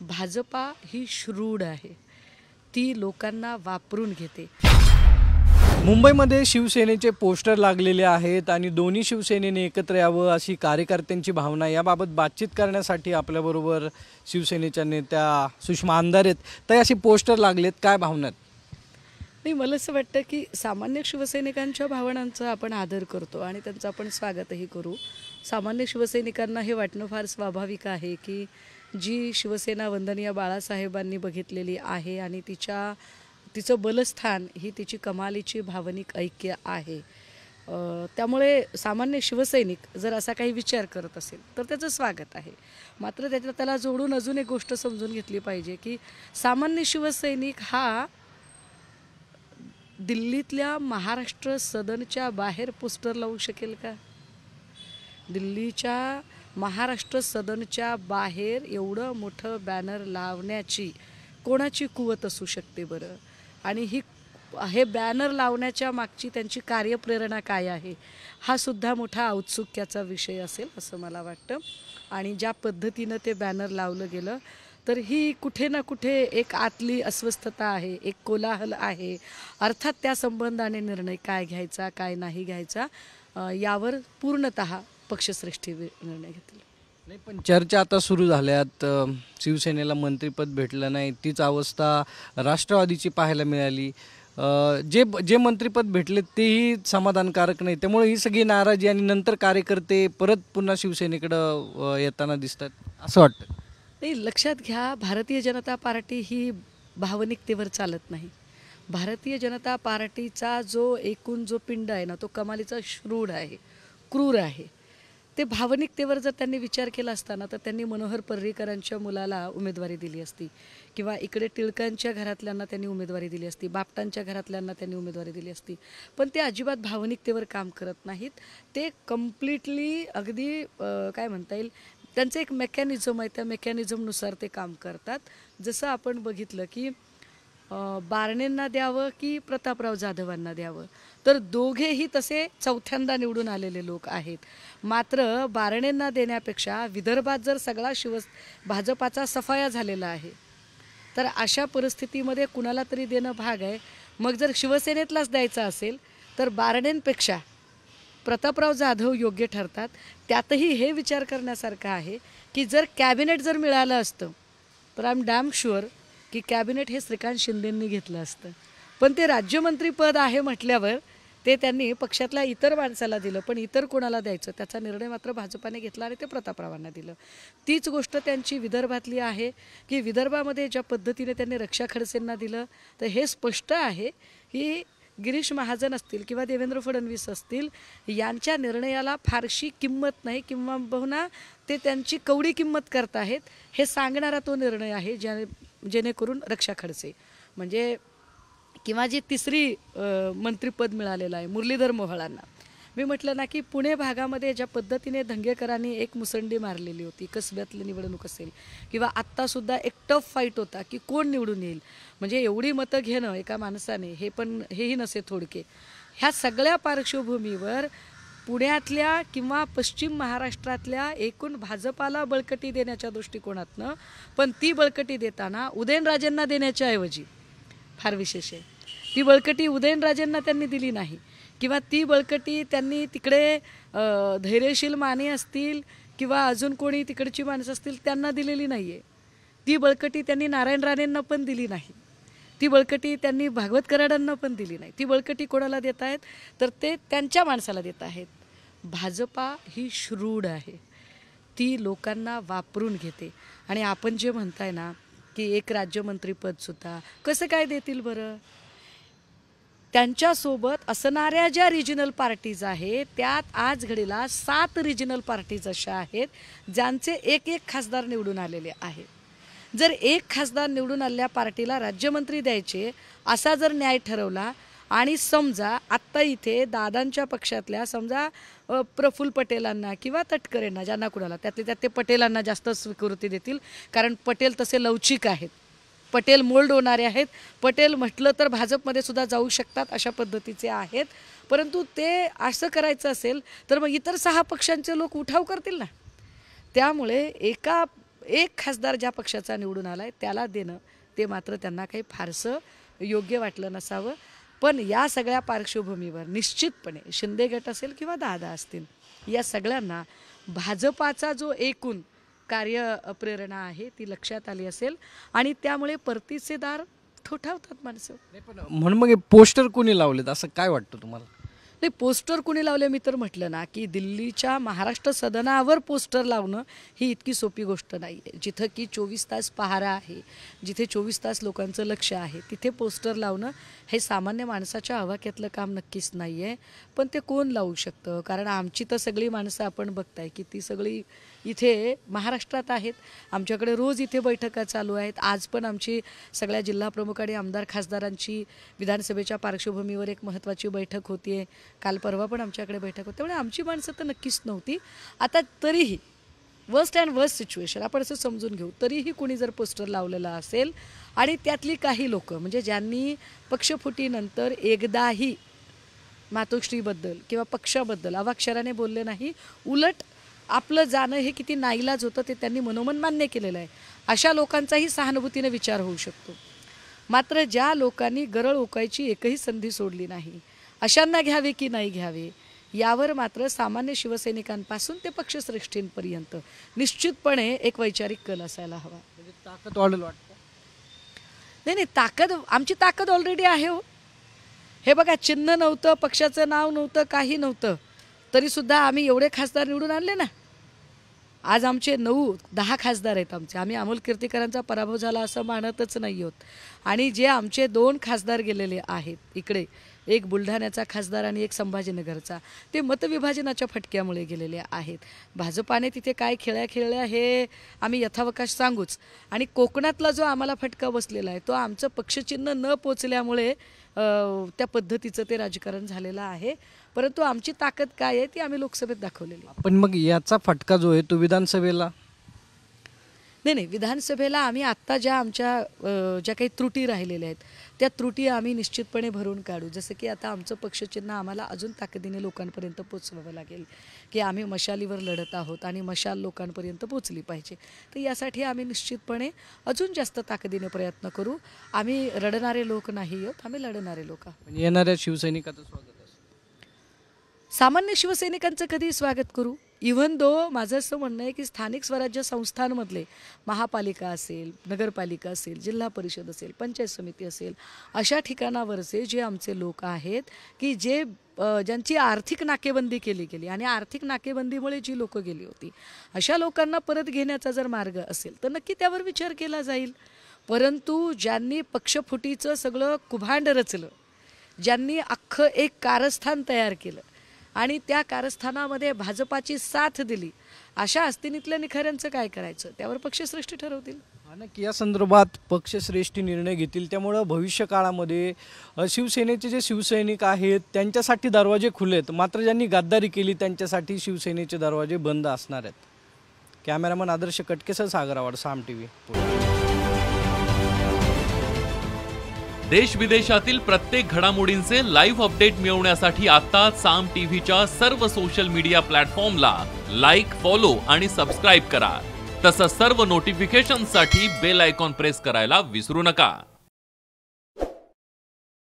भाजपा ही श्रूढ आहे, ती लोकांना वापरून घेते। मुंबईमध्ये शिवसेनेचे पोस्टर लागलेले आहेत आणि दोन्ही शिवसेनेने एकत्र यावं अशी कार्यकर्त्यांची भावना। याबाबत बातचीत करण्यासाठी आपल्याबरोबर शिवसेनेच्या नेत्या सुषमा अंधार आहेत। तर असे पोस्टर लागलेत, काय भावना आहेत? नाही, मला असं वाटतं की सामान्य शिवसैनिकांच्या भावनांचा आपण आदर करतो आणि त्यांचं आपण स्वागतही करू। सामान्य शिवसैनिकांना हे वाटणं फार स्वाभाविक आहे की जी शिवसेना वंदनीय बाळासाहेबांनी बघितलेली आहे आणि तिचं बलस्थान ही तिची कमालीची भावनिक ऐक्य आहे। त्यामुळे सामान्य शिवसैनिक जर असा काही विचार करत असेल तर त्याचं स्वागत आहे। मात्र त्याला जोडून अजून एक गोष्ट समजून घेतली पाहिजे की सामान्य शिवसैनिक हा दिल्लीतल्या महाराष्ट्र सदनच्या बाहेर पोस्टर लावू शकेल का? दिल्लीच्या महाराष्ट्र सदनच्या बाहेर एवढं मोठं बॅनर लावण्याची कोणाची कुवत असू शकते बरं? आणि हे बॅनर लावण्याच्या मागची त्यांची कार्यप्रेरणा काय आहे हा सुद्धा मोठा औत्सुक्याचा विषय असेल असं मला वाटतं। आणि ज्या पद्धतीनं ते बॅनर लावलं गेलं तर ही कुठे ना कुठे एक आतली अस्वस्थता आहे, एक कोलाहल आहे। अर्थात त्या संबंधाने निर्णय काय घ्यायचा काय नाही घ्यायचा यावर पूर्णतः पक्षश्रेष्ठी निर्णय घेतील। नाही, पण चर्चा आता सुरू झाल्यात। शिवसेनेला मंत्रिपद भेटलं नाही, तीच अवस्था राष्ट्रवादीची पाहायला मिळाली। जे मंत्रिपद भेटले तेही समाधानकारक नाही, त्यामुळे ही सगळी नाराजी आणि नंतर कार्यकर्ते परत पुन्हा शिवसेनेकडे येताना दिसतात असं वाटतं। नाही, लक्षात घ्या, भारतीय जनता पार्टी ही भावनिकतेवर चालत नाही। भारतीय जनता पार्टीचा एकूण जो पिंड आहे ना तो कमालीचा श्रूढ आहे, क्रूर आहे। ते भावनिकतेवर जर त्यांनी विचार केला असताना तर त्यांनी मनोहर पर्रीकरांच्या मुलाला उमेदवारी दिली असती किंवा इकडे टिळकांच्या घरातल्यांना त्यांनी उमेदवारी दिली असती, बापटांच्या घरातल्यांना त्यांनी उमेदवारी दिली असती। पण ते अजिबात भावनिकतेवर काम करत नाहीत। ते कम्प्लिटली अगदी काय म्हणता येईल त्यांचं एक मेकॅनिझम आहे, त्या मेकॅनिझमनुसार ते काम करतात। जसं आपण बघितलं की बारणेंना द्यावं की प्रतापराव जाधवांना द्यावं, तर दोघेही तसे चौथ्यांदा निवडून आलेले लोक आहेत। मात्र बारणेंना देण्यापेक्षा विदर्भात जर सगळा भाजपाचा सफाया झालेला आहे तर अशा परिस्थितीमध्ये कुणाला तरी देणं भाग आहे। मग जर शिवसेनेतलाच द्यायचा असेल तर बारणेंपेक्षा प्रतापराव जाधव योग्य ठरतात। त्यातही हे विचार करण्यासारखं आहे की जर कॅबिनेट जर मिळालं असतं तर आय एम डॅम शुअर की कॅबिनेट हे श्रीकांत शिंदेंनी घेतलं असतं। पण ते राज्यमंत्रीपद आहे म्हटल्यावर ते त्यांनी पक्षातल्या इतर माणसाला दिलं, पण इतर कोणाला द्यायचं त्याचा निर्णय मात्र भाजपाने घेतला आणि ते प्रतापरावांना दिलं। तीच गोष्ट त्यांची विदर्भातली आहे की विदर्भामध्ये ज्या पद्धतीने त्यांनी रक्षा खडसेंना दिलं तर हे स्पष्ट आहे की गिरीश महाजन असतील किंवा देवेंद्र फडणवीस असतील यांच्या निर्णयाला फारशी किंमत नाही, किंवा बहुना ते त्यांची कवडी किंमत करत आहेत हे सांगणारा तो निर्णय आहे जेणेकरून रक्षा खडसे म्हणजे किंवा जी तिसरी मंत्रिपद मिळालेलं आहे मुरलीधर मोहोळांना। मी म्हटलं ना की पुणे भागामध्ये ज्या पद्धतीने धंगेकरांनी एक मुसंडी मारलेली होती, कसब्यातली निवडणूक असेल किंवा आत्तासुद्धा एक टफ फाईट होता की कोण निवडून येईल, म्हणजे एवढी मतं घेणं एका माणसाने हेही नसे थोडके। ह्या सगळ्या पार्श्वभूमीवर पुण्यातल्या किंवा पश्चिम महाराष्ट्रातल्या एकूण भाजपाला बळकटी देण्याच्या दृष्टिकोनातनं, पण ती बळकटी देताना उदयनराजेंना देण्याच्या ऐवजी फार विशेष आहे ती बळकटी उदयनराजेंना त्यांनी दिली नाही, किंवा ती बळकटी त्यांनी तिकडे धैर्यशील माने असतील किंवा अजून कोणी तिकडची माणसं असतील त्यांना दिलेली नाही आहे। ती बळकटी त्यांनी नारायण राणेंना पण दिली नाही, ती बळकटी त्यांनी भागवत कराडांना पण दिली नाही। ती बळकटी कोणाला देत आहेत तर ते त्यांच्या माणसाला देत आहेत। भाजपा ही श्रूढ आहे, ती लोकांना वापरून घेते। आणि आपण जे म्हणताय ना की एक राज्यमंत्रीपदसुद्धा कसं काय देतील बरं? त्यांच्यासोबत असणाऱ्या ज्या रिजनल पार्टीज आहेत त्यात आज घडीला 7 रिजनल पार्टीज अशा आहेत ज्यांचे एक खासदार निवडून आलेले आहेत। जर एक खासदार निवडून आलेल्या पार्टीला राज्यमंत्री द्यायचे असा जर न्याय ठरवला आणि समजा आत्ता इथे दादांच्या पक्षातल्या समजा प्रफुल्ल पटेलांना किंवा तटकरेंना ज्यांना कुणाला त्यातल्या त्यात ते पटेलांना जास्त स्वीकृती देतील, कारण पटेल तसे लवचिक आहेत, पटेल मोल्ड होणारे आहेत, पटेल म्हटलं तर भाजपमध्ये सुद्धा जाऊ शकतात अशा पद्धतीचे आहेत। परंतु ते असं करायचं असेल तर मग इतर 6 पक्षांचे लोक उठाव करतील ना। त्यामुळे एक खासदार ज्या पक्षाचा निवडून आलाय त्याला देणं ते मात्र त्यांना काही फारसं योग्य वाटलं नसावं. पण या सगळ्या पार्श्वभूमीवर निश्चितपणे शिंदे गट असेल किंवा दादा असतील, या सगळ्यांना भाजपाचा जो एकूण कार्यप्रेरणा आहे ती लक्षात आली असेल आणि त्यामुळे परतीचे दार ठोठावतात माणसं. म्हणून मग हे पोस्टर कोणी लावलेत असं काय वाटतं तुम्हाला? नाही, पोस्टर कुणी लावले मी तर म्हटलं ना की दिल्लीच्या महाराष्ट्र सदनावर पोस्टर लावणं ही इतकी सोपी गोष्ट नाही आहे. जिथं की 24 तास पहारा आहे, जिथे 24 तास लोकांचं लक्ष आहे, तिथे पोस्टर लावणं हे सामान्य माणसाच्या आवाक्यातलं काम नक्कीच नाही आहे. पण ते कोण लावू शकतं? कारण आमची तर सगळी माणसं आपण बघताय की ती सगळी इथे महाराष्ट्रात आहेत. आमच्याकडे रोज इथे बैठका चालू आहेत. आज पण आमची सगळ्या जिल्हाप्रमुख आणि आमदार खासदारांची विधानसभेच्या पार्श्वभूमीवर एक महत्त्वाची बैठक होती आहे. काल परवा पण आमच्याकडे बैठक होती. त्यामुळे आमची माणसं तर नक्कीच नव्हती. आता तरीही वर्स्ट अँड वर्स्ट सिच्युएशन आपण असं समजून घेऊ, तरीही कुणी जर पोस्टर लावलेलं असेल आणि त्यातली काही लोकं म्हणजे ज्यांनी पक्षफुटीनंतर एकदाही मातोश्रीबद्दल किंवा पक्षाबद्दल अवाक्षराने बोलले नाही, उलट आपलं जाणं हे किती नाईलाज होतं ते त्यांनी मनोमन मान्य केलेलं आहे, अशा लोकांचाही सहानुभूतीने विचार होऊ शकतो. मात्र ज्या लोकांनी गरळ ओकायची एकही संधी सोडली नाही, अशांना घ्यावे की नाही घ्यावे यावर मात्र सामान्य शिवसैनिकांपासून ते पक्षश्रेष्ठींपर्यंत निश्चितपणे एक वैचारिक कल असायला हवा. म्हणजे ताकद वाढेल वाटतं? नाही, ताकद आमची ताकद ऑलरेडी आहे हो. हे बघा, चिन्ह नव्हतं, पक्षाचं नाव नव्हतं, काही नव्हतं, तरीसुद्धा आम्ही एवढे खासदार निवडून आणले ना. आज आमचे 9-10 खासदार आहेत आमचे. आम्ही अमोल कीर्तीकरांचा पराभव झाला असं मानतच नाही आहोत. आणि जे आमचे 2 खासदार गेलेले आहेत इकडे, एक बुलढाण्याचा खासदार आणि एक संभाजीनगरचा, ते मतविभाजनाच्या फटक्यामुळे गेलेले आहेत. भाजपाने तिथे काय खेळल्या हे आम्ही यथावकाश सांगूच. आणि कोकणातला जो आम्हाला फटका बसलेला आहे तो आमचं पक्षचिन्ह न पोचल्यामुळे त्या पद्धतीचं ते राजकारण झालेलं आहे. परंतु आमची ताकद काय आहे ती आम्ही लोकसभेत दाखवलेली आहे. पण मग याचा फटका जो आहे तो विधानसभेला? नाही, विधानसभेला आम्ही आत्ता ज्या आमच्या ज्या काही त्रुटी राहिलेल्या आहेत त्या त्रुटी आम्ही निश्चितपणे भरून काढू. जसं की आता आमचं पक्षचिन्ह आम्हाला अजून ताकदीने लोकांपर्यंत पोचवावं लागेल की आम्ही मशालीवर लढत आहोत आणि मशाल लोकांपर्यंत पोचली पाहिजे. तर यासाठी आम्ही निश्चितपणे अजून जास्त ताकदीने प्रयत्न करू. आम्ही रडणारे लोक नाही आहोत, आम्ही लढणारे लोक आहोत. येणाऱ्या शिवसैनिकाचं स्वागत असेल? सामान्य शिवसैनिकांचं कधी स्वागत करू. इव्हन दो माझं असं म्हणणं आहे की स्थानिक स्वराज्य संस्थांमधले महापालिका असेल, नगरपालिका असेल, जिल्हा परिषद असेल, पंचायत समिती असेल, अशा ठिकाणावरचे जे आमचे लोक आहेत की जे ज्यांची आर्थिक नाकेबंदी केली गेली आणि आर्थिक नाकेबंदीमुळे जी लोकं गेली होती, अशा लोकांना परत घेण्याचा जर मार्ग असेल तर नक्की त्यावर विचार केला जाईल. परंतु ज्यांनी पक्षफुटीचं सगळं कुभांड रचलं, ज्यांनी अख्खं एक कारस्थान तयार केलं आणि त्या कारस्थानामध्ये भाजपाची साथ दिली, अशा अस्तिनीतल्या निखाऱ्यांचं काय करायचं त्यावर पक्षश्रेष्ठी ठरवतील. नक्की या संदर्भात पक्षश्रेष्ठी निर्णय घेतील. त्यामुळं भविष्य काळामध्ये शिवसेनेचे जे शिवसैनिक आहेत त्यांच्यासाठी दरवाजे खुलेत, मात्र ज्यांनी गद्दारी केली त्यांच्यासाठी शिवसेनेचे दरवाजे बंद असणार आहेत. कॅमेरामन आदर्श कटकेसह सागर आव्हाड, साम टीव्ही. देश विदेशातील प्रत्येक घडामोडींचे लाईव्ह अपडेट मिळवण्यासाठी आता साम टीव्हीच्या सर्व सोशल मीडिया प्लॅटफॉर्मला लाईक, फॉलो आणि सबस्क्राईब करा. तसंच सर्व नोटिफिकेशनसाठी बेल आयकॉन प्रेस करायला विसरू नका.